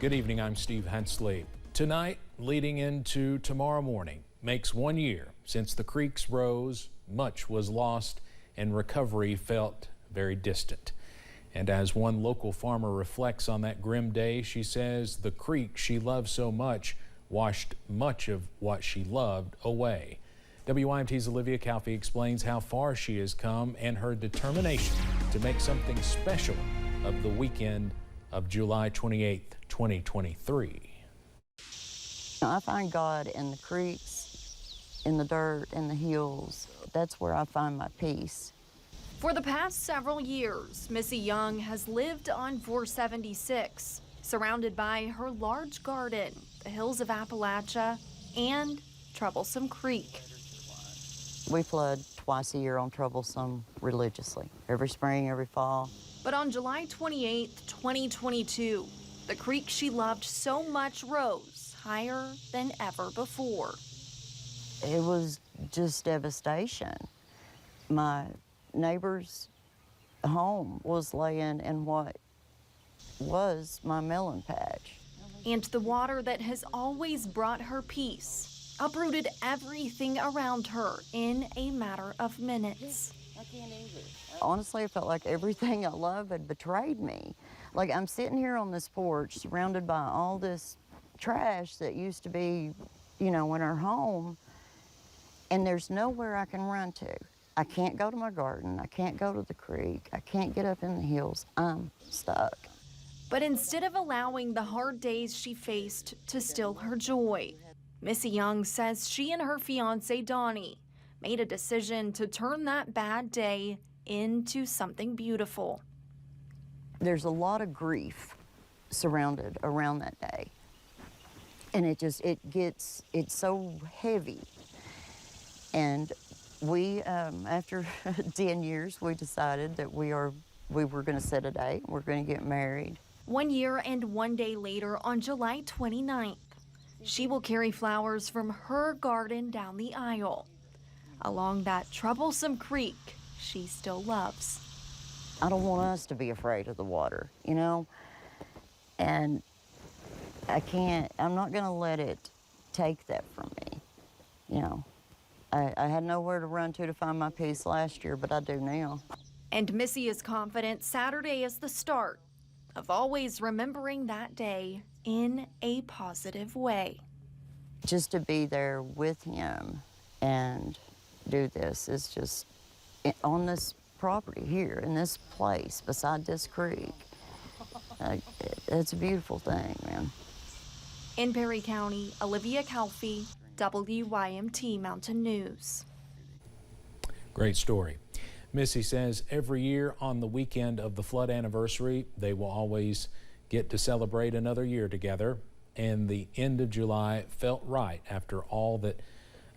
Good evening, I'm Steve Hensley. Tonight, leading into tomorrow morning, makes 1 year since the creeks rose, much was lost, and recovery felt very distant. And as one local farmer reflects on that grim day, she says the creek she loved so much washed much of what she loved away. WYMT's Olivia Calfee explains how far she has come and her determination to make something special of the weekend of July 28th, 2023. I find God in the creeks, in the dirt, in the hills. That's where I find my peace. For the past several years, Missy Young has lived on 476, surrounded by her large garden, the hills of Appalachia, and Troublesome Creek. We flood twice a year on Troublesome religiously, every spring, every fall. But on July 28, 2022, the creek she loved so much rose higher than ever before. It was just devastation. My neighbor's home was laying in what was my melon patch. And the water that has always brought her peace uprooted everything around her in a matter of minutes. Honestly, I felt like everything I love had betrayed me. Like I'm sitting here on this porch surrounded by all this trash that used to be, you know, in our home, and there's nowhere I can run to. I can't go to my garden. I can't go to the creek. I can't get up in the hills. I'm stuck. But instead of allowing the hard days she faced to still her joy, Missy Young says she and her fiancé, Donny, made a decision to turn that bad day into something beautiful. There's a lot of grief surrounded around that day. And it's so heavy. And we, after 10 years, we decided that we were going to set a date. We're going to get married. 1 year and 1 day later, on July 29th, she will carry flowers from her garden down the aisle, along that troublesome creek she still loves. I don't want us to be afraid of the water, you know? And I'm not going to let it take that from me, you know? I had nowhere to run to find my peace last year, but I do now. And Missy is confident Saturday is the start of always remembering that day in a positive way. Just to be there with him and do this is just on this property here, in this place, beside this creek. It's a beautiful thing, man. In Perry County, Olivia Calfee, WYMT Mountain News. Great story. Missy says every year on the weekend of the flood anniversary, they will always get to celebrate another year together. And the end of July felt right after all that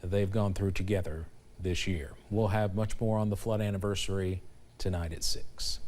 they've gone through together this year. We'll have much more on the flood anniversary tonight at 6.